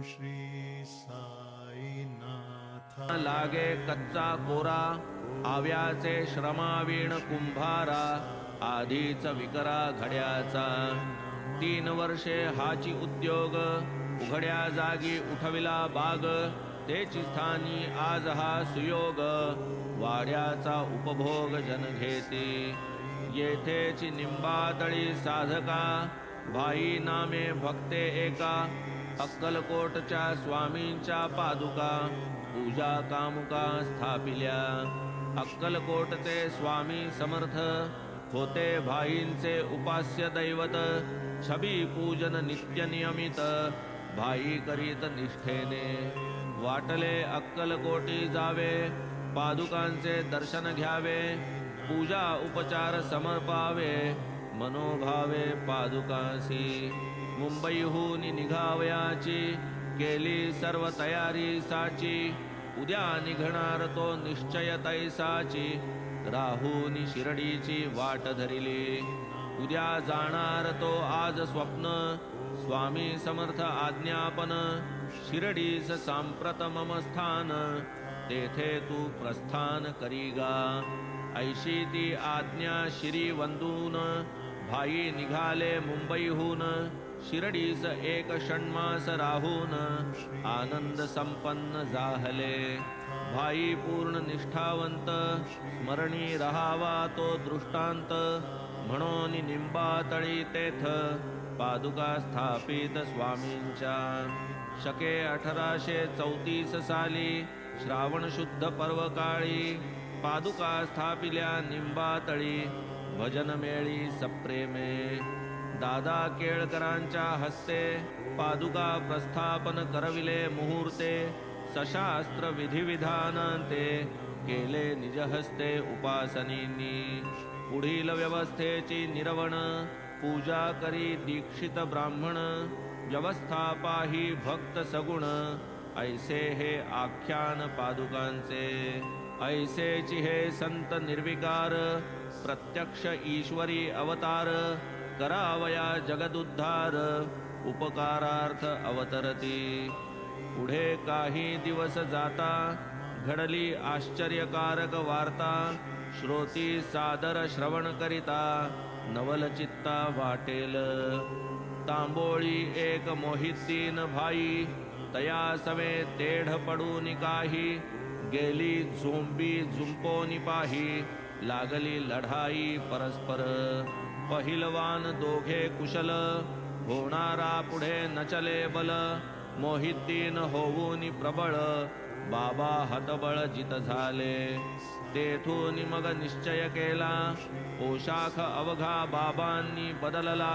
श्री साईनाथ लागे कच्चा कोरा आव्याचे श्रमावीण कुंभारा आधीच विकरा घड्याचा 3 वर्षे हाची उद्योग उघड्या जागी उठविला बाग तेची स्थानी आज हा सुयोग वाड्याचा उपभोग जन घेते येथेची निंबातळी साधका भाई नामे भक्ते एका अक्कलकोटच्या स्वामींच्या पादुका पूजा कामुका स्थापिल्या अक्कलकोटचे स्वामी समर्थ होते भाईंचे उपास्य दैवत छबी पूजन नित्य नियमित भाई करीत निष्ठेने वाटले अक्कलकोटी जावे पादुकांचे दर्शन घ्यावे पूजा उपचार समर्पावे मनोभावे पादुकासी मुंबईहून निघावयाची केली सर्व तयारी साची उद्या निघणार तो निश्चय तैसाची राहून शिर्डीची वाट धरिली उद्या जाणार तो आज स्वप्न स्वामी समर्थ आज्ञापन शिर्डीस सांप्रत मम स्थान तेथे तू प्रस्थान करीगा ऐशी ती आज्ञा शिरी वंदून भाई निघाले मुंबईहून शिर्डीस 1 षण्मास राहून आनंद संपन्न जाहले भाई पूर्ण निष्ठावंत स्मरणी रहावा तो दृष्टांत म्हणून निंबातळी तेथ पादुका स्थापित स्वामींच्या शके 1834 साली श्रावण शुद्ध पर्व काळी पादुका स्थापिल्या निंबातळी भजन मेळी सप्रेमे दादा केळकरांच्या हस्ते पादुका प्रस्थापन करविले मुहूर्ते सशास्त्र विधिविधानांते केले निजहस्ते उपासनींनी पुढील व्यवस्थेची निर्वण पूजा करी दीक्षित ब्राह्मण व्यवस्थापाही भक्त सगुण ऐसे हे आख्यान पादुकांचे ऐसेची हे संत निर्विकार प्रत्यक्ष ईश्वरी अवतार करावया जगदुद्धार उपकारार्थ अवतरती पुढे काही दिवस जाता घडली आश्चर्यकारक वार्ता श्रोती सादर श्रवण करिता नवलचित्ता वाटेल तांबोळी एक मोहितीन भाई तया सवे तेढ पडून काही गेली झोंबी झुंपोनी पाही लागली लढाई परस्पर पहिलवान दोघे कुशल होणारा पुढे नचले बल मोहिद्दीन होऊन प्रबळ बाबा हतबळ जित झाले तेथून मग निश्चय केला पोशाख अवघा बाबांनी बदलला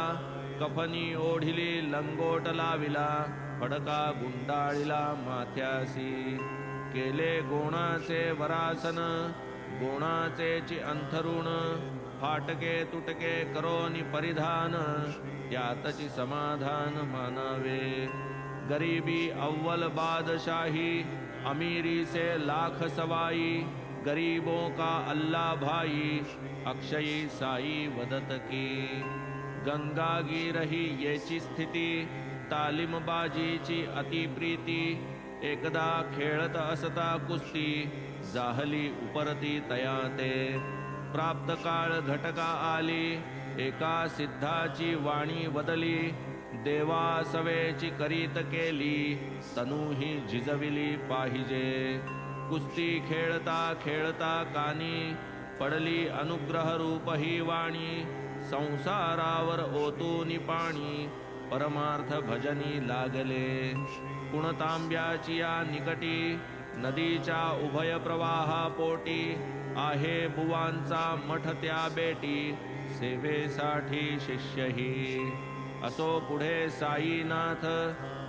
कफनी ओढिली लंगोट लाविला फडका गुंडाळीला माथ्यासी केले गोणाचे वरासन गोणाचेची अंथरुण फाटके तुटके करोनी परिधान त्यातची समाधान मानावे गरीबी अव्वल बादशाही अमीरी से लाख सवाई गरीबों का अल्लाह भाई अक्षयी साई वदत की गंगागीर ही येची स्थिती तालीमबाजीची अतिप्रीती एकदा खेळत असता कुस्ती जाहली उपरती तयाते प्राप्त काळ घटका आली एका सिद्धाची वाणी बदली देवासवेची करीत केली तनु ही झिजविली पाहिजे कुस्ती खेळता खेळता कानी पडली अनुग्रह रूप ही वाणी संसारावर ओतूनी पाणी परमार्थ भजनी लागले कुणतांब्याची या निकटी नदीच्या उभय प्रवाहा पोटी आहे बुवांचा मठ त्या बेटी सेवेसाठी शिष्यही असो पुढे साईनाथ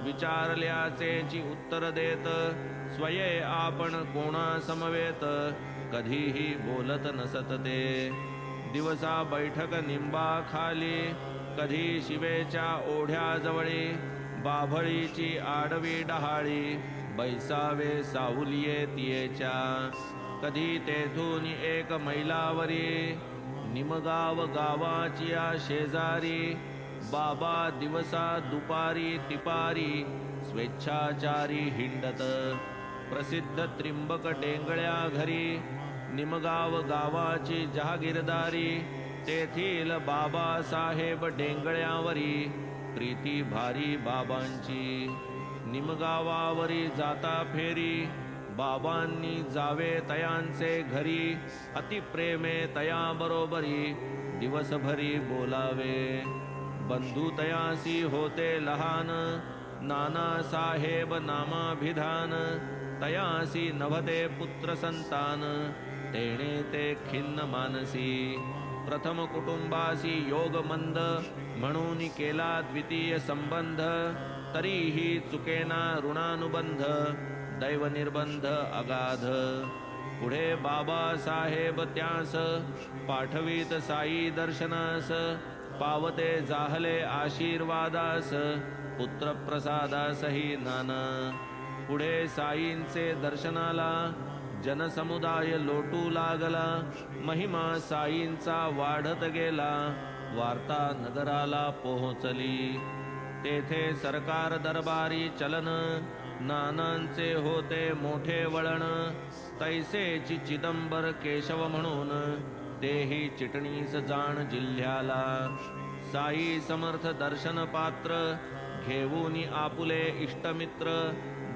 विचारल्याचेची उत्तर देत स्वये आपण कोणा समवेत कधीही बोलत नसत ते दिवसा बैठक निंबा खाली कधी शिवेच्या ओढ्याजवळी बाभळीची आडवी डहाळी बैसावे सावलिये तियेच्या कधी तेथून एक मैलावरी निमगाव गावाची या शेजारी बाबा दिवसा दुपारी तिपारी स्वेच्छाचारी हिंडत. प्रसिद्ध त्रिंबक डेंगळ्या घरी निमगाव गावाची जहागीरदारी. तेथील बाबासाहेब डेंगळ्यावरी प्रीती भारी बाबांची. निमगावावरी जाता फेरी बाबांनी जावे तयांचे घरी. अतिप्रेमे तया बरोबरी दिवसभरी बोलावे. बंधू तयासी होते लहान नाना साहेब नामाभिधान. तयासी नभते पुत्र संतान तेणे ते खिन्न मानसी. प्रथम कुटुंबासी योग मंद म्हणून केला द्वितीय संबंध. तरीही चुकेना ऋणानुबंध दैव निर्बंध अगाध. पुढे बाबासाहेब त्यास पाठवीत साई दर्शनास. पावते जाहले आशीर्वादास पुत्र प्रसादासही नाना. पुढे साईंचे दर्शनाला जनसमुदाय लोटू लागला. महिमा साईंचा वाढत गेला. वार्ता नगराला पोहोचली. तेथे सरकार दरबारी चलन नानांचे होते मोठे वळण. तैसेची चिदंबर केशव म्हणून तेही चिटणीस जाण जिल्ह्याला. साई समर्थ दर्शन पात्र घेऊनी आपुले इष्टमित्र.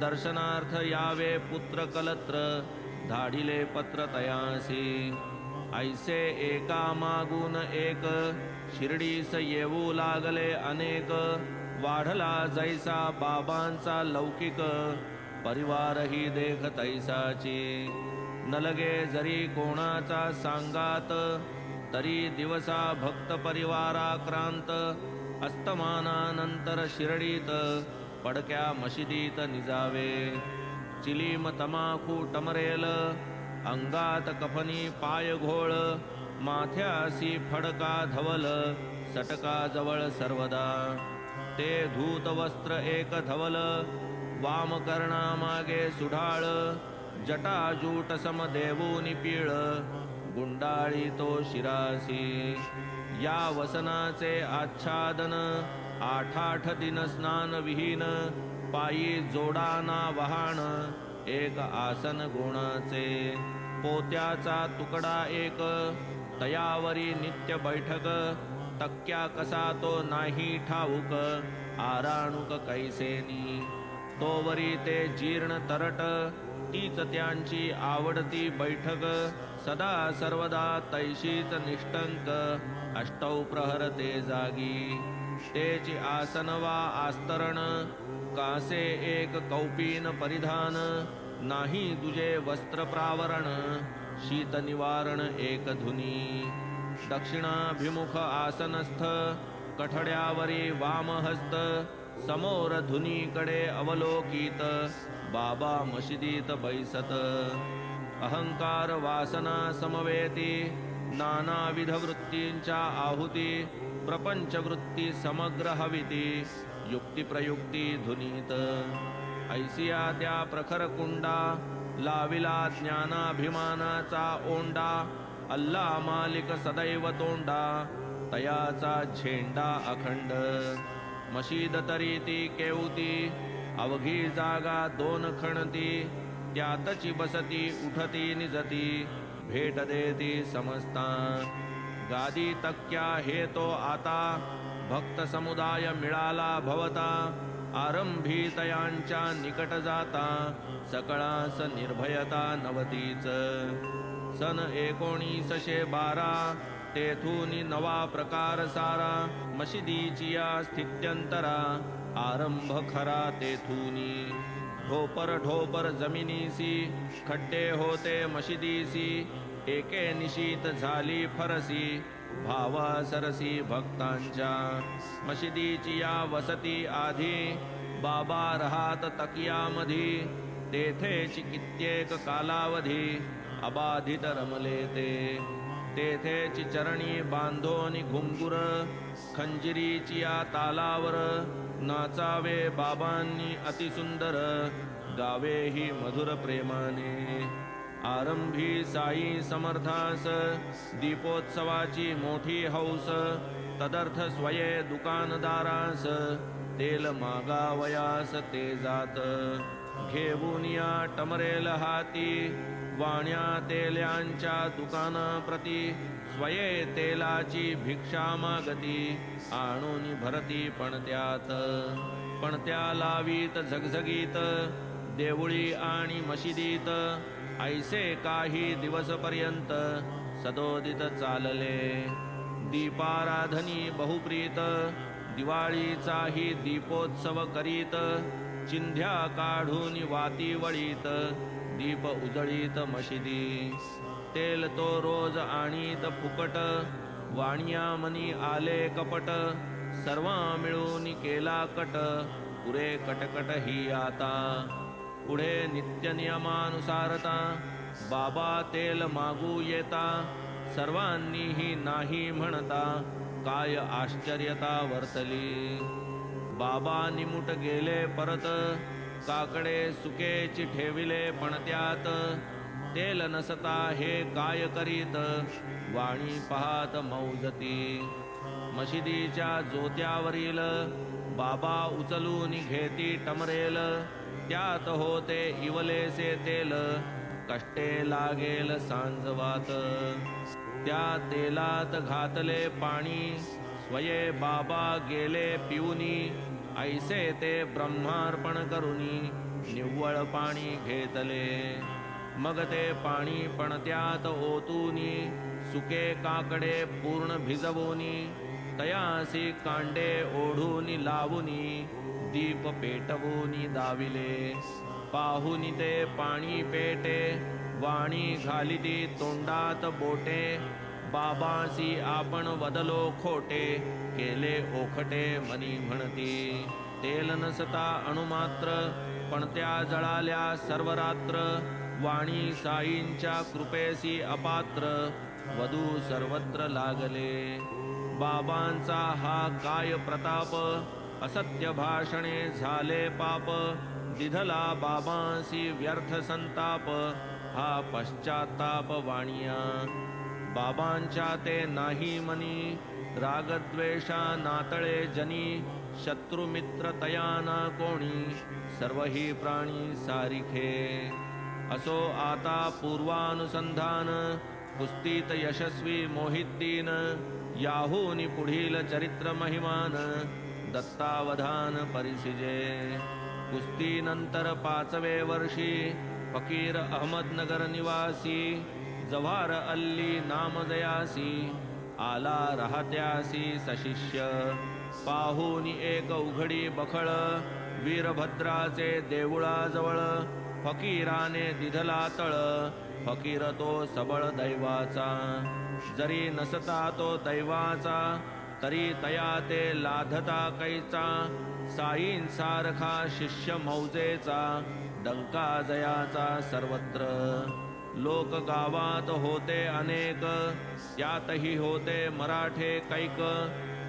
दर्शनार्थ यावे पुत्र कलत्र धाडिले पत्र तयासी. ऐसे एका मागून एक शिर्डीस येऊ लागले अनेक. वाढला जैसा बाबांचा लौकिक परिवारही देख तैसाची. न लगे जरी कोणाचा सांगात तरी दिवसा भक्त परिवाराक्रांत. अस्तमानानंतर शिर्डीत पडक्या मशिदीत निजावे. चिलीम तमाखू टमरेल अंगात कफनी पाय घोळ. माथ्यासी फडका धवल सटका जवळ सर्वदा. ते धूत वस्त्र एक धवल वामकर्णा मागे सुढाळ. जटाजूट सम देवूनि पीळ गुंडाळी तो शिरासी. या वसनाचे आच्छादन आठ दिन स्नान विहीन. पायी जोडाना वहाण एक आसन गुणाचे. पोत्याचा तुकडा एक तयावरी नित्य बैठक. तक्क्या कसा तो नाही ठाऊक आराणुक कैसेनी. तोवरी ते जीर्ण तरट तीच त्यांची आवडती बैठक. सदा सर्वदा तैशीच निष्टंक अष्टौ प्रहर ते जागी. तेची आसन वा आस्तरण कासे एक कौपीन परिधान. नाही दुजे वस्त्र प्रावरण शीत निवारण एक धुनी. दक्षिणाभिमुख आसनस्थ कठड्यावरी वामहस्त. समोर धुनीकडे अवलोकित बाबा मशिदीत बैसत. अहंकार वासना समवेती नानाविध वृत्तींच्या आहुती. प्रपंच वृत्ती समग्र हविती युक्ती प्रयुक्ती धुनीत. ऐसिया त्या प्रखर कुंडा लाविला ज्ञानाभिमानाचा ओंडा. अल्ला मालिक सदैव तोंडा तयाचा झेंडा अखंड. मशीद तरी ती केवती अवघी जागा दोन खणती. त्यातची बसती उठती निजती भेट देती समजता. गादी तक्क्या हे तो आता भक्त समुदाय मिळाला भवता. आरंभी तयांच्या निकट जाता सकळास निर्भयता नवतीच. सन 1912 तेथून नवा प्रकार सारा. मशिदीची या स्थित्यंतरा आरंभ खरा तेथूनी. ढोपर ढोपर जमिनीसी खड्डे होते मशिदीसी. एके निशीत झाली फरसी भावा सरसी भक्तांच्या. मशिदीची या वसती आधी बाबा राहात तकियामधी. तेथेची कित्येक कालावधी अबाधित रमले ते. तेथेची चरणी बांधोनी घुंगुर. खंजिरीची या तालावर नाचावे बाबांनी अतिसुंदर. गावे ही मधुर प्रेमाने. आरंभी साई समर्थास दीपोत्सवाची मोठी हौस. तदर्थ स्वये दुकानदारास तेल मागावयास ते जात. घेऊनिया टमरेल हाती वाण्या तेल्यांच्या दुकानाप्रती स्वये तेलाची भिक्षा मागती आणून भरती पणत्यात. पणत्या लावीत झगझगीत देवळी आणि मशिदीत ऐसे काही दिवसपर्यंत सदोदित चालले. दीपाराधनी बहुप्रीत दिवाळीचाही दीपोत्सव करीत चिंध्या काढून वाती वळीत दीप उजळीत मशिदी. तेल तो रोज आणीत फुकट वाणिया मनी आले कपट सर्वा मिळून केला कट पुरे कटकट ही आता. पुढे नित्य नियमानुसारता बाबा तेल मागू येता सर्वांनीही नाही म्हणता काय आश्चर्यता वर्तली. बाबा निमुट गेले परत काकडे सुकेची ठेविले पणत्यात. तेल नसता हे काय करीत वाणी पाहात मौजती. मशिदीच्या जोत्यावरील बाबा उचलून घेती टमरेल त्यात होते इवलेसे तेल कष्टे लागेल सांजवात. त्या तेलात घातले पाणी स्वये बाबा गेले पिऊनी ऐसे ते ब्रह्मार्पण करुनी निव्वळ पाणी घेतले. मग ते पाणी पणत्यात ओतूनी सुके काकडे पूर्ण भिजवूनी तयासी कांडे ओढूनी लावूनी दीप पेटवूनी दाविले. पाहुनी ते पाणी पेटे वाणी घालिती तोंडात बोटे बाबासी आपण वदलो खोटे केले ओखटे मनी म्हणती. तेल नसता अणुमात्र पण त्या जळाल्या सर्व रात्र वाणी साईंच्या कृपेसी अपात्र वधू सर्वत्र लागले. बाबांचा हा काय प्रताप असत्य भाषणे झाले पाप दिधला बाबांसी व्यर्थ संताप हा पश्चाताप वाणिया. बाबांच्या ते नाही मनी रागद्वेषा नातळे जनी शत्रुमित्र तयाना कोणी सर्व ही प्राणी सारिखे. असो आता पूर्वानुसंधान कुस्तीत यशस्वी मोहिद्दीन याहूनी पुढील चरित्र महिमान दत्तावधान परिसिजे. कुस्ती नंतर 5वे वर्षी फकीर अहमदनगर निवासी जव्हार अल्ली नामजयासी आला राहत्यासी सशिष्य. पाहुनी एक उघडी बखळ वीरभद्राचे देऊळाजवळ फकीराने दिधला तळ. फकीर तो सबळ दैवाचा जरी नसता तो दैवाचा तरी तया ते लाधता कैचा. साईंसारखा शिष्य मौजेचा डंका जयाचा सर्वत्र. लोक गावात होते अनेक त्यातही होते मराठे कैक.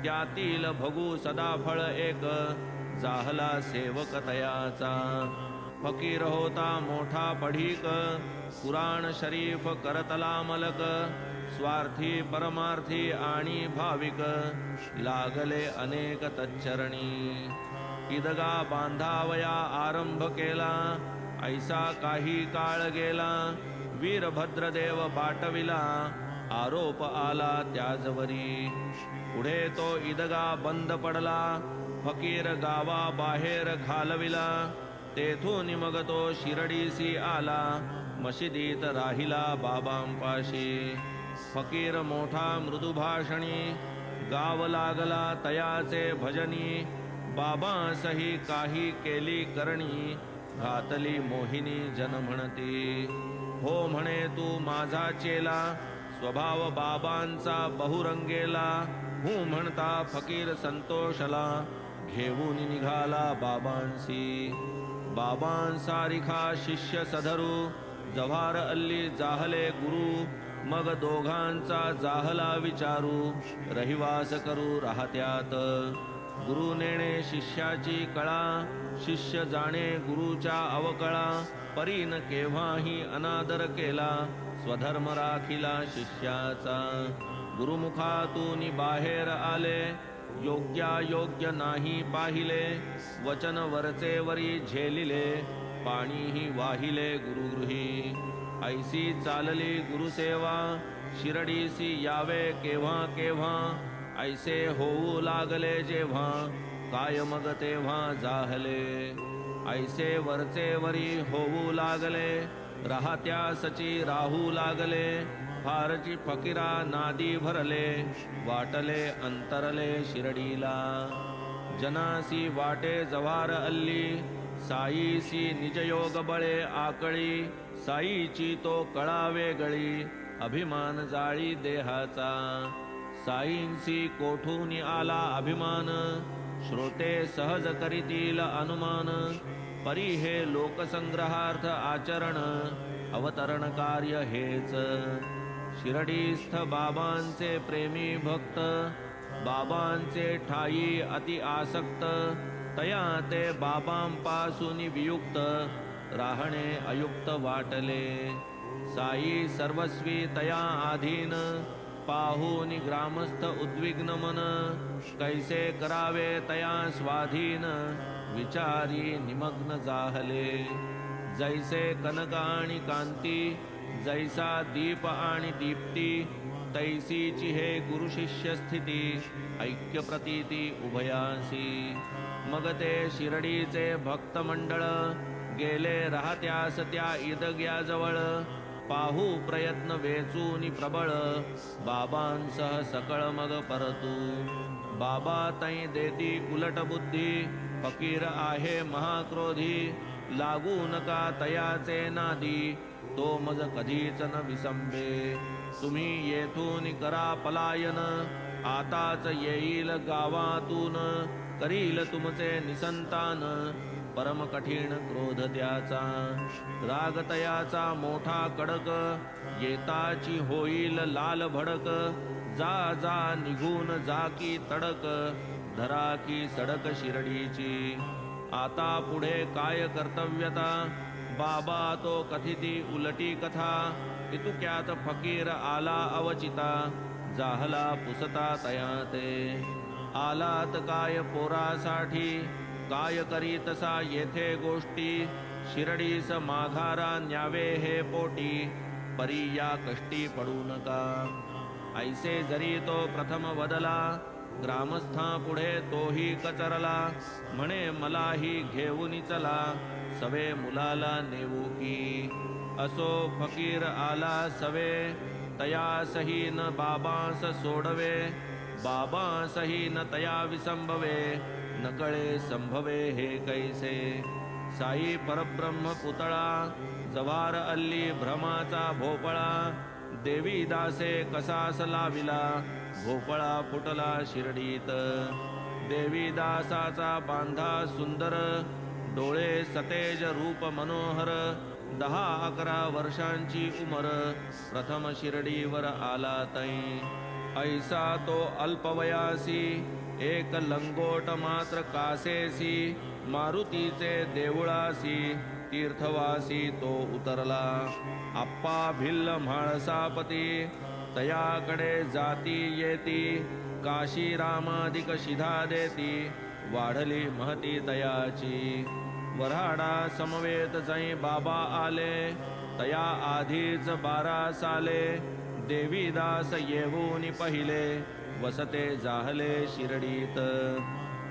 त्यातील भगू सदाफळ एक जाहला सेवक तयाचा. फकीर होता मोठा पढीक कुराण शरीफ करतला मलक. स्वार्थी परमार्थी आणि भाविक लागले अनेक तच्चरणी. इदगा बांधावया आरंभ केला ऐसा काही काळ गेला. वीरभद्रदेव बाटविला आरोप आला त्याजवरी. पुढे तो इदगा बंद पडला फकीर गावा बाहेर घालविला. तेथून मग तो शिरडीसी आला मशिदीत राहिला बाबांपाशी. फकीर मोठा मृदुभाषणी गाव लागला तयाचे भजनी. बाबांसही काही केली करणी घातली मोहिनी जन म्हणती. हो म्हणे तू माझा चेला स्वभाव बाबांचा बहुरंगेला. हूं म्हणता फकीर संतोषला घेऊन निघाला बाबांसी. बाबांसारिखा शिष्य सधरू जव्हार अल्ली जाहले गुरु. मग दोघांचा जाहला विचारू रहिवास करू राहत्यात. गुरु नेणे शिष्याची कळा, शिष्य जाणे गुरुच्या अवकळा. परीन केव्हाही अनादर केला, स्वधर्म राखिला शिष्याचा. गुरुमुखातून बाहेर आले, योग्यायोग्य नाही पाहिले. वचन वरचे वरी झेलिले, पाणीही वाहिले गुरुगृही. ऐसी चालली गुरुसेवा, शिरडीसी यावे केव्हा केव्हा. ऐसे होऊ लागले जेव्हा, काय मग तेव्हा जाहले. ऐसे वरचे वरी होऊ लागले, राहत्या सची राहू लागले. फारची फकीरा नादी भरले, वाटले अंतरले शिरडीला. जनासी वाटे जव्हार अल्ली, साईसी निजयोग बळे आकळी. साईची तो कळा वेगळी, अभिमान जाळी देहाचा. साईंसी कोठून आला अभिमान, श्रोते सहज करीतील अनुमान. परी हे लोकसंग्रहार्थ आचरण, अवतरण कार्य हेच. शिर्डीस्थ बाबांचे प्रेमी भक्त, बाबांचे ठाई अति आसक्त. तया ते बाबांपासून वियुक्त, राहणे अयुक्त वाटले. साई सर्वस्वी तया आधीन, पाहून ग्रामस्थ उद्विग्न मन. कैसे करावे तया स्वाधीन, विचारी निमग्न जाहले. जैसे कनक आणि कांती, जैसा दीप आणि दीप्ती. तैसीची हे गुरु शिष्य स्थिती, ऐक्य प्रतीती उभयासी. मग ते शिर्डीचे भक्त मंडळ, गेले राहत्यास त्या ईदग्याजवळ. पाहू प्रयत्न वेचून प्रबळ, बाबांसह सकळ मग परतू. बाबा तै देती उलट बुद्धी, फकीर आहे महाक्रोधी. लागू नका तयाचे नादी, तो मज कधीच न विसंबे. तुम्ही येथून करा पलायन, आताच येईल गावातून. करील तुमचे निसंतान, परम कठीण क्रोध त्याचा. राग तयाचा मोठा कडक, येताची होईल लाल भडक. जा जा निघून जा की तडक, धरा की सडक शिर्डीची. आता पुढे काय कर्तव्यता, बाबा तो कथिती उलटी कथा. इतुक्यात फकीर आला अवचिता, जाहला पुसता तयाते. आलात काय पोरासाठी, काय करी तसा येथे गोष्टी. शिर्डीस माघारा न्यावे हे पोटी, परी या कष्टी पडू नका. ऐसे जरी तो प्रथम वदला, ग्रामस्था पुढे तोही कचरला. म्हणे मलाही घेऊन चला, सवे मुलाला नेऊ की. असो फकीर आला सवे, तया सही न बाबांस सोडवे. बाबांसही न तया विसंभवे, नकळे संभवे हे कैसे. साई परब्रह्म पुतळा, जव्हार अल्ली भ्रमाचा भोपळा. देवी दासे कसास लाविला, भोपळा फुटला शिर्डीत. देवी दासाचा बांधा सुंदर, डोळे सतेज रूप मनोहर. 10-11 वर्षांची उमर, प्रथम शिर्डीवर आला तै. ऐसा तो अल्पवयासी, एक लंगोट मात्र कासेसी. मारुतीचे देऊळासी, तीर्थवासी तो उतरला. आप्पा भिल्ल म्हाळसापती, तयाकडे जाती येती. काशी रामादिक शिधा देती, वाढली महती तयाची. वऱ्हाडा समवेत जै बाबा आले, तया आधीच 12 साले. देवीदास येऊन पहिले, वसते जाहले शिर्डीत.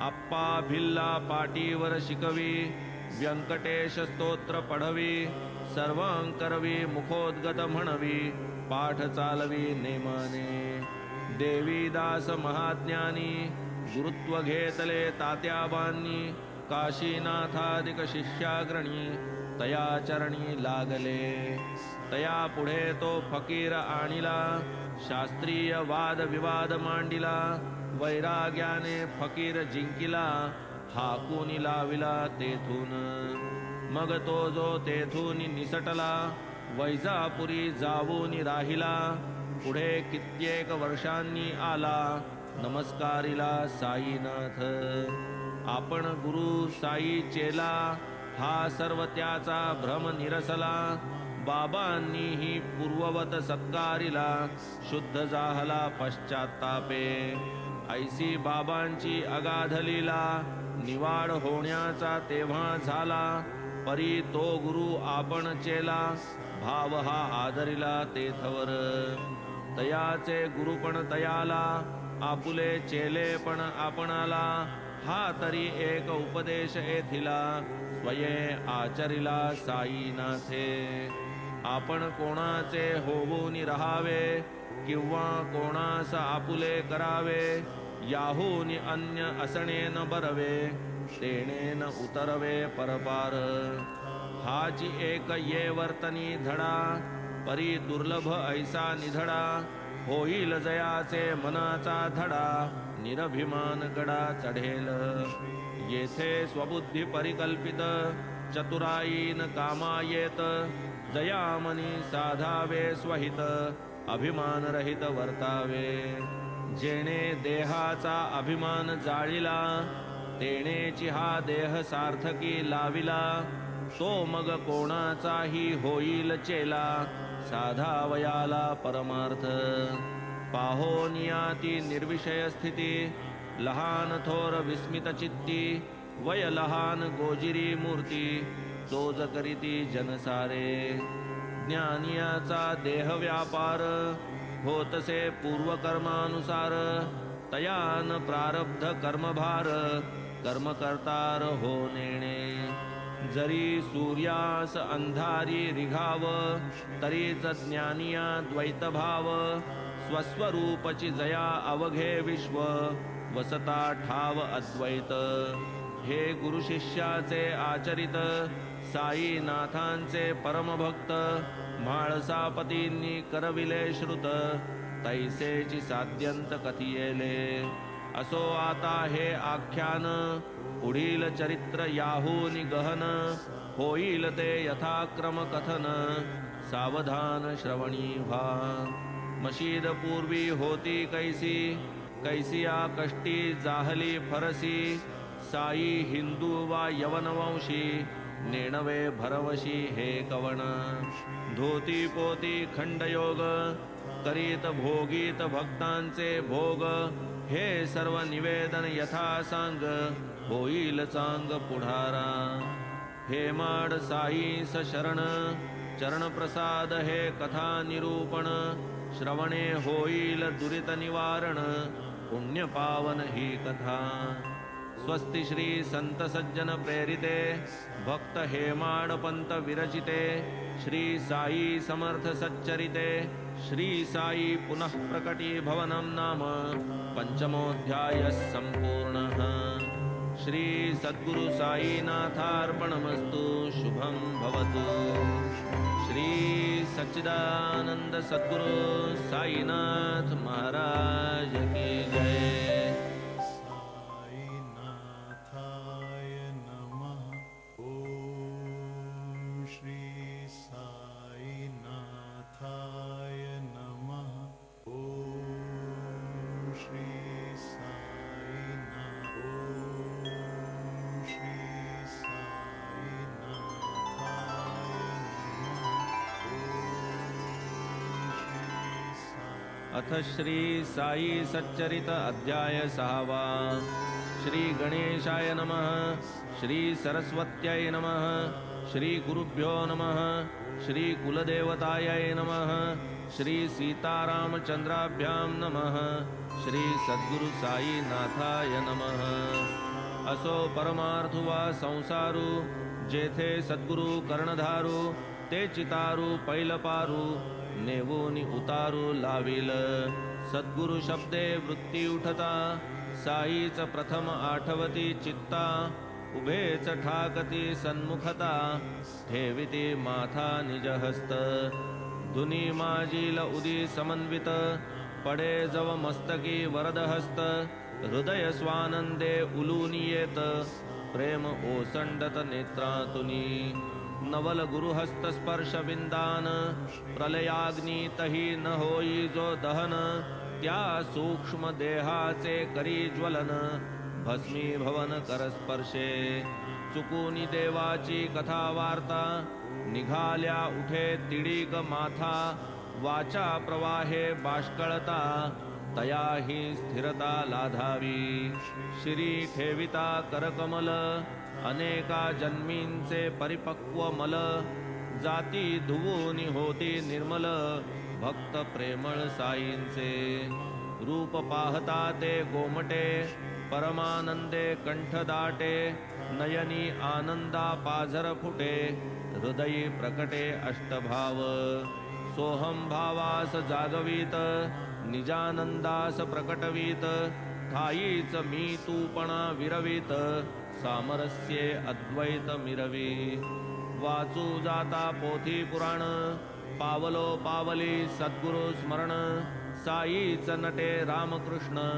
आप्पा भिल्ला पाटीवर शिकवी, व्यंकटेश स्तोत्र पढवी. सर्वांकरवी मुखोद्गत म्हणवी, पाठ चालवी नेमाने. देवीदास महाज्ञानी, गुरुत्व घेतले तात्याबांनी. काशीनाथादिक शिष्याग्रणी, तया चरणी लागले. तया पुढे तो फकीर आणिला, शास्त्रीय वाद विवाद मांडिला. वैराग्याने फकीर जिंकिला, हाकूनी लाविला तेथून. मग तो जो तेथून निसटला, वैजापुरी जाऊन राहिला. पुढे कित्येक वर्षांनी आला, नमस्कारिला साईनाथ. आपण गुरु साई चेला, हा सर्व त्याचा भ्रम निरसला. बाबांनीही पूर्ववत सत्कारिला, शुद्ध जाहला पश्चात्तापे. ऐसी बाबांची अगाध लीला, निवाड होण्याचा तेव्हा झाला. परी तो गुरु आपण चेला, भाव हा आदरिला तेथवर. तयाचे गुरुपण तयाला, आपुले चेले पण आपणाला. हा तरी एक उपदेश येथिला, स्वये आचरिला साईनाथे. आपण कोणाचे होऊन राहावे, किंवा कोणास आपुले करावे. याहून अन्य असणे न बरवे, तेणे न उतरवे परपार. हाची एक ये वर्तनी धडा, परी दुर्लभ ऐसा निधडा. होईल जयाचे मनाचा धडा, निरभिमान गडा चढेल. येथे स्वबुद्धी परिकल्पित, चतुराईन कामा येत. जयामनी साधावे स्वहित, अभिमान रहित वर्तावे. जेणे देहाचा अभिमान जाळिला, तेणेची हा देह सार्थकी लाविला. तो मग कोणाचाही होईल चेला, साधावयाला परमार्थ. पाहोनियाती निर्विषय स्थिती, लहान थोर विस्मित चित्ती. वय लहान गोजिरी मूर्ती, तोज करीती जनसारे. ज्ञानियाचा देह व्यापार, होतसे पूर्वकर्मानुसार. तयान प्रारब्ध कर्मभार, कर्म करतार हो नेणे. जरी सूर्यास अंधारी रिघाव, तरीच ज्ञानिया द्वैत भाव. स्वस्वरूपची जया अवघे विश्व, वसता ठाव अद्वैत. हे गुरु शिष्याचे आचरित, साईनाथांचे परमभक्त. म्हाळसापतींनी करविले श्रुत, तैसेची साध्यंत कथियेले. असो आता हे आख्यान, पुढील चरित्र याहूनी गहन. होईल ते यथाक्रम कथन, सावधान श्रवणी व्हा. मशीद पूर्वी होती कैसी, कैसिया कष्टी जाहली फरसी. साई हिंदू वा यवनवंशी, नेणवे भरवशी हे कवण. धोती पोती खंडयोग, करीत भोगीत भक्तांचे भोग. हे सर्व निवेदन यथा सांग, होईल चांग पुढारा. हे माड साईस शरण, चरण प्रसाद हे कथा निरूपण. श्रवणे होईल दुरित निवारण, पुण्य पावन ही कथा. स्वस्ति श्री संत सज्जन प्रेरिते, भक्त हेमाड पंत विरचिते. श्री साई समर्थ सच्चरिते, श्री साई पुनः प्रकटी भवनं नाम पंचमोऽध्यायः संपूर्णः. श्री सद्गुरु साईनाथार्पणमस्तु. शुभं भवतु. श्री सच्चिदानंद सद्गुरु साईनाथ महाराज की जय. अथ श्री साई सच्चरित अध्याय 6. श्री गणेशाय नमः. श्री सरस्वत्यै नमः. श्री गुरुभ्यो नमः. श्री कुलदेवतायै नमः. श्री सीतारामचंद्राभ्यां नमः. श्री सद्गुरु साईनाथाय नमः. असो परमार्थु वा संसारू, जेथे सद्गुरु कर्णधारू. ते चितारू पैलपारू, नेवोनी उतारू लाविल. सद्गुरु शब्दे वृत्ती उठता, साईच प्रथम आठवती चित्ता. उभेच ठाकती सन्मुखता, ठेविती माथा निज हस्त. धुनी माजील उदी समन्वित, पडे जव मस्तकी वरदहस्त. हृदय स्वानंदे उलूनी येत, प्रेम ओसंडत नेत्रातुनी. नवल गुरुहस्त स्पर्श विंदान, प्रलयाग्नी तही न होई जो दहन. त्या सूक्ष्म देहाचे करी ज्वलन भस्मी भवन करस्पर्शे चुकूनी देवाची कथा वार्ता निघाल्या उठे तिडीक माथा वाचा प्रवाहे बाष्कळता तयाही स्थिरता लाधावी शिरी ठेविता करकमल अनेका जन्मींचे परिपक्व मल जाती धुवूनी होती निर्मल भक्त प्रेमळ साईंचे रूप पाहता ते गोमटे परमानंदे कंठ दाटे नयनी आनंदा पाझर फुटे हृदयी प्रकटे अष्टभाव सोहम भावास जागवीत निजानंदास प्रकटवीत ठाईच मी तूपणा विरवीत सामरस्ये अद्वैत मिरवी वाचू जाता पोथी पुराण पावलो पावली सद्गुरु स्मरण साईच नटे रामकृष्ण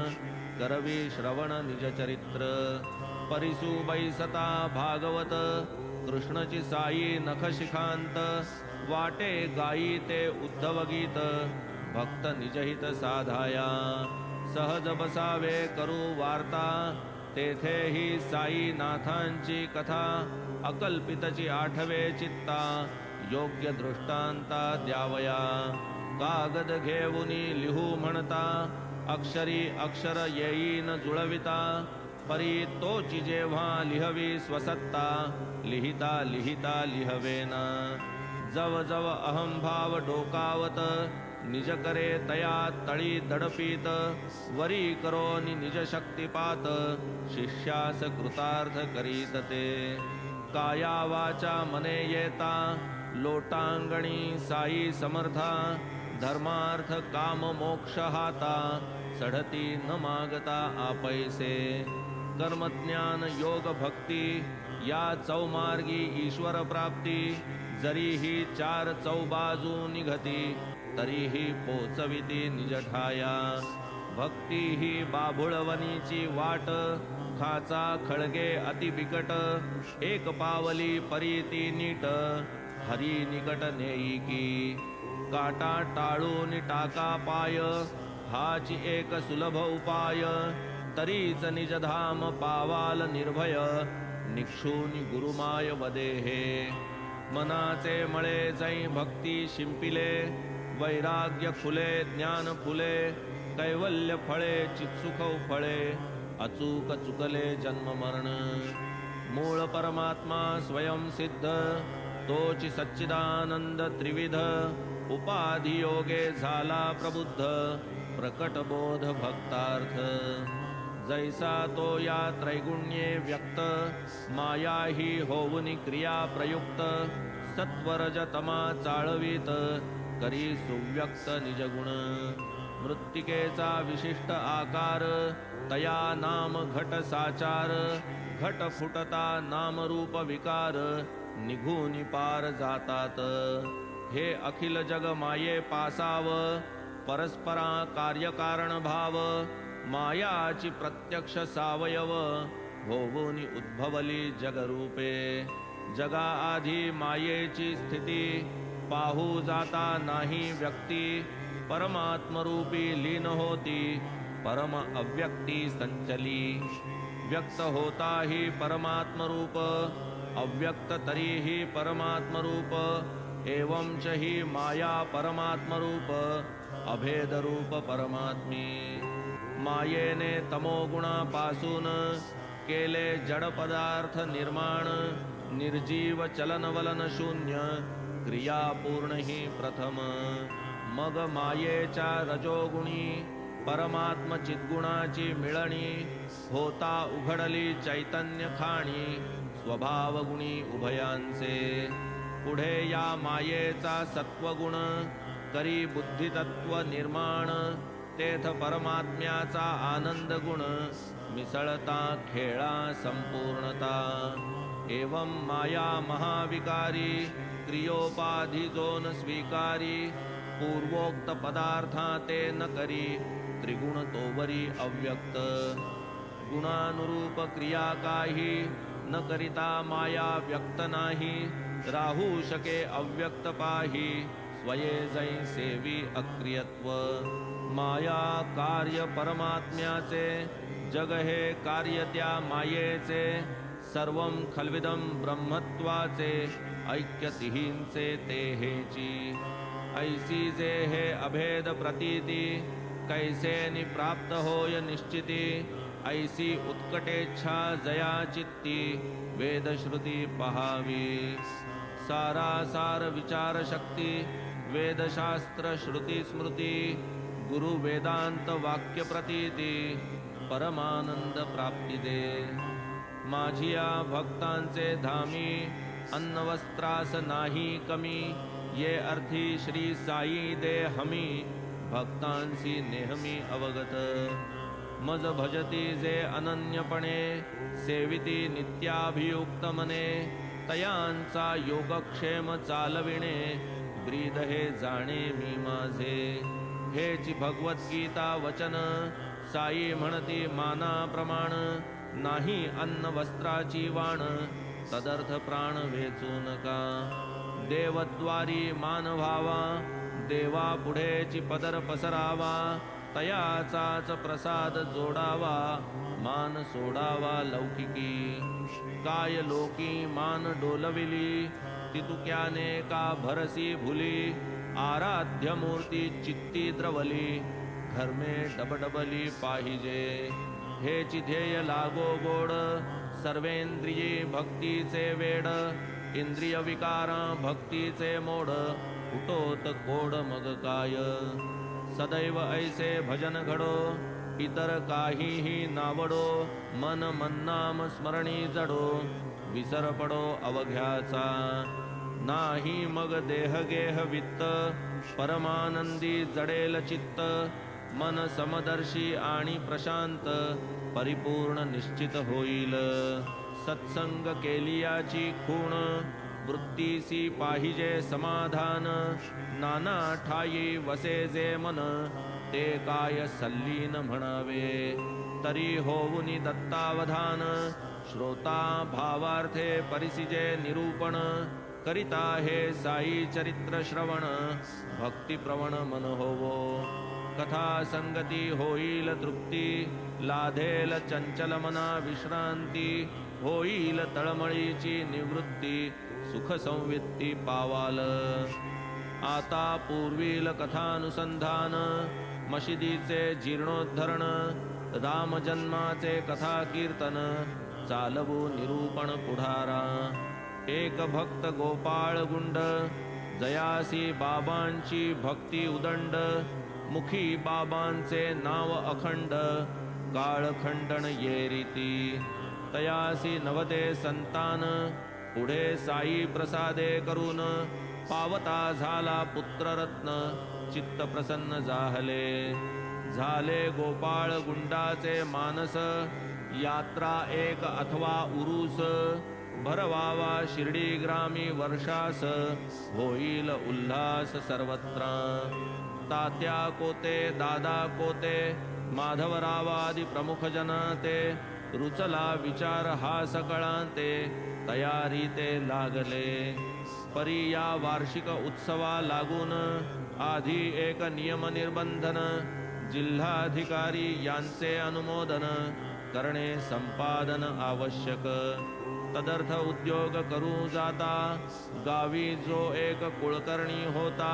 करवी श्रवण निज चरित्र परिसु बैसता भागवत कृष्णची साई नखशिखांत वाटे गाई ते उद्धव गीत भक्त निजहित साधाया सहज बसावे करू वार्ता तेथेही साई नाथांची कथा अकल्पितची आठवे चित्ता योग्य दृष्टांता द्यावया कागद घेऊनी लिहू म्हणता अक्षरी अक्षर येईन जुळविता परी तोची जेव्हा लिहवी स्वसत्ता लिहिता लिहिता लिहवेना जव जव अहंभाव डोकावत निज करे तया तळी दडपीत वरी करोनी निज शक्तिपात शिष्यास कृतार्थ करीत ते काया वाचा मने येता लोटांगणी साई समर्था धर्मार्थ काम मोक्ष हाता चढती न मागता आपैसे कर्मज्ञान योग भक्ती या चौमार्गी ईश्वर प्राप्ती जरीही चार चौबाजू निघती तरीही पोचविती निज ठाया भक्ती ही बाभुळवनीची वाट खाचा खळगे अति बिकट एक पावली परीती नीट हरी निकट नेई की काटा टाळून टाका पाय हाची एक सुलभ उपाय तरीच निजधाम पावाल निर्भय निक्षूनी गुरुमाय वदेहे मनाचे मळे जै भक्ती शिंपिले वैराग्य फुले ज्ञान फुले कैवल्य फळे चित्सुख फळे अचूक चुकले जन्म मरण मूळ परमात्मा स्वयं सिद्ध तोची सच्चिदानंद त्रिविध उपाधी योगे झाला प्रबुद्ध प्रकट बोध भक्तार्थ जैसा तो या त्रैगुण्ये व्यक्त माया ही होऊनी क्रिया प्रयुक्त सत्वरजतमा चाळवीत करी सुव्यक्त निजगुण मृत्तिकेचा विशिष्ट आकार तया नाम घट साचार घट फुटता नाम रूप विकार निघूनी पार जातात हे अखिल जग माये पासाव परस्परा कार्यकारण भाव मायाची प्रत्यक्ष सावयव होऊनी उद्भवली जगरूपे जगा आधी मायेची स्थिती पाहू जाता नाही व्यक्ती परमात्मरूपी लीन होती परम अव्यक्ती संचली व्यक्त होता ही परमात्मरूप अव्यक्त तरीही परमात्मरूप एवं च ही माया परमात्मरूप अभेदरूप परमात्मी मायेने तमोगुणापासून केले जड पदार्थ निर्माण निर्जीव चलनवलन शून्य क्रियापूर्ण ही प्रथम मग मायेच्या रजोगुणी परमात्म चिद्गुणाची मिळणी होता उघडली चैतन्य खाणी स्वभावगुणी उभयांचे पुढे या मायेचा सत्वगुण करी बुद्धितत्व निर्माण तेथ परमात्म्याचा आनंद गुण मिसळता खेळा संपूर्णता एवं माया महाविकारी क्रियोपाधी जोन स्वीकारी पूर्वोक्त पदार्था ते न करी त्रिगुण तोवरी अव्यक्त गुणानुरूप क्रिया काही न करिता माया व्यक्त नाही राहू शके अव्यक्त पाही स्वये जै सेवी अक्रियत्व माया कार्य परमात्म्याचे जग हे कार्य त्या मायेचे सर्वं खल्विदं ब्रह्मत्वाचे ऐक्यतिहींचे ते हेची ऐसी जे हे अभेद प्रतीती कैसे निप्राप्त होय निश्चिती ऐसी उत्कटेच्छा जया चित्ती वेदश्रुती पहावी सारासार विचार शक्ती वेदशास्त्र श्रुती स्मृती गुरु वेदांत वाक्य प्रतीती परमानंद प्राप्ती दे माझिया भक्तांचे धामी अन्नवस्त्रास नाही कमी ये अर्थी श्री साई दे हमी भक्तांसी नेहमी अवगत मज भजती जे अनन्यपणे सेविती नित्याभियुक्त मने तयांचा योगक्षेम चालविणे ब्रीद हे जाणे मी माझे हेची भगवद्गीता वचन साई म्हणती माना प्रमाण नाही अन्न वस्त्राची वाण तदर्थ प्राण वेचू नका देवद्वारी मान व्हावा देवा पुढेची पदर पसरावा तयाचाच प्रसाद जोडावा मान सोडावा लौकिकी काय लोकी मान डोलविली तितुक्याने का भरसी भुली आराध्य मूर्ती चित्ती द्रवली घरमे डबडबली पाहिजे हेची ध्येय लागो गोड सर्वेंद्रिये भक्तीचे वेड इंद्रिय विकार भक्तीचे मोड उठोत कोड मग काय सदैव ऐसे भजन घडो इतर काहीही नावडो मन मन्नाम स्मरणी जडो विसर पडो अवघ्याचा नाही मग देह गेह वित्त परमानंदी जडेल चित्त मन समदर्शी आणि प्रशांत परिपूर्ण निश्चित होईल सत्संग केलियाची खूण वृत्तीसी पाहिजे समाधान नाना ठाई वसे जे मन ते काय सल्लीन म्हणावे तरी होऊनी दत्तावधान श्रोता भावार्थे परिसिजे निरूपण करिता हे साई चरित्र श्रवण भक्ती प्रवण मन होवो कथा संगती होईल तृप्ती लाधेल चंचल मना विश्रांती होईल तळमळीची निवृत्ती सुख संवित्ती पावाल आता पूर्वील कथानुसंधान मशिदीचे जीर्णोद्धरण रामजन्माचे कथा कीर्तन चालवू निरूपण पुढारा एक भक्त गोपाळ गुंड जयासी बाबांची भक्ती उदंड मुखी बाबांचे नाव अखंड काळखंडन ये रीती तयासी नवते संतान पुढे साई प्रसादे करून पावता झाला पुत्ररत्न चित्त प्रसन्न जाहले झाले गोपाळ गुंडाचे मानस यात्रा एक अथवा उरूस भरवावा शिर्डी ग्रामी वर्षास होईल उल्हास सर्वत्र तात्या कोते दादा कोते माधवरावादी प्रमुख जन ते रुचला विचार हा सकळांते तयारी ते लागले परी या वार्षिक उत्सवा लागून आधी एक नियम निर्बंधन जिल्हाधिकारी यांचे अनुमोदन करणे संपादन आवश्यक तदर्थ उद्योग करू जाता गावी जो एक कुळकर्णी होता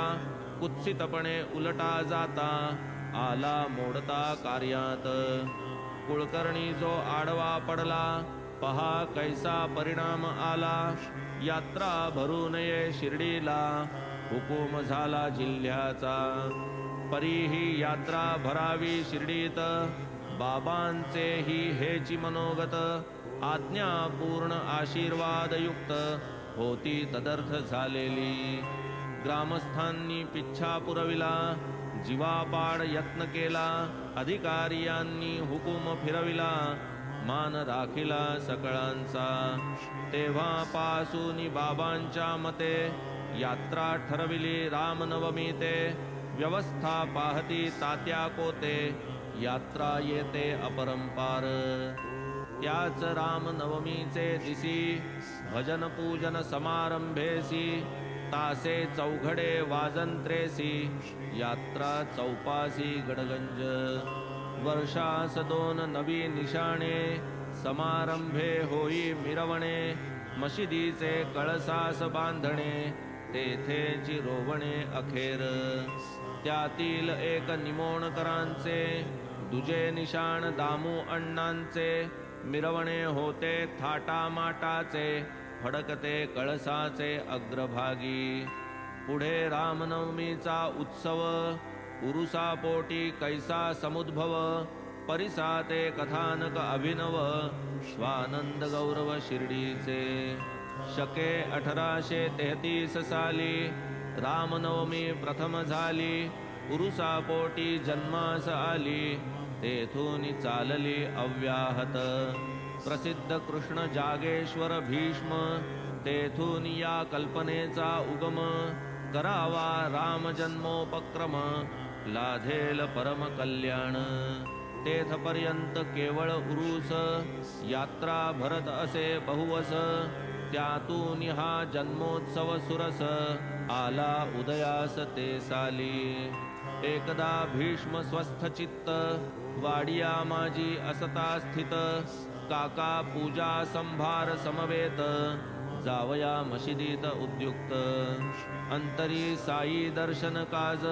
कुत्सितपणे उलटा जाता आला मोडता कार्यात कुळकर्णी जो आडवा पडला पहा कैसा परिणाम आला यात्रा भरू नये शिर्डीला हुकूम झाला जिल्ह्याचा परीही यात्रा भरावी शिर्डीत बाबांचे ही हेची मनोगत आज्ञा पूर्ण आशीर्वादयुक्त होती तदर्थ झालेली ग्रामस्थांनी पिच्छा पुरविला जीवापाड यत्न केला अधिकारियांनी हुकूम फिरविला मान राखिला सकळांचा तेव्हापासून बाबांच्या मते यात्रा ठरविली रामनवमी ते व्यवस्था पाहती तात्या कोते यात्रा येते अपरंपार त्याच रामनवमीचे दिसी भजन पूजन समारंभेसी तासे चौघडे वाजंत्रेसी यात्रा चौपासी गडगंज वर्षास दोन नवी निशाणे समारंभे होई मिरवणे मशिदीचे कळसास बांधणे तेथेची रोवणे अखेर त्यातील एक निमोणकरांचे दुजे निशाण दामू अण्णांचे मिरवणे होते थाटामाटाचे फडकते कळसाचे अग्रभागी पुढे रामनवमीचा उत्सव उरुसापोटी कैसा समुद्भव परिसाते कथानक अभिनव स्वानंद गौरव शिर्डीचे शके 1833 साली रामनवमी प्रथम झाली उरुसापोटी जन्मास आली तेथून चालली अव्याहत प्रसिद्ध कृष्ण जागेश्वर भीष्म तेथून या कल्पनेचा उगम करावा राम जन्मोपक्रम लाधेल परम कल्याण तेथपर्यंत केवळ उरूस यात्रा भरत असे बहुवस त्यातून हा जन्मोत्सव सुरस आला उदयास ते साली एकदा भीष्म स्वस्थ चित्त वाडिया माझी असता स्थित काका पूजा संभार समवेत जावया मशिदीत उद्युक्त अंतरी साई दर्शन काज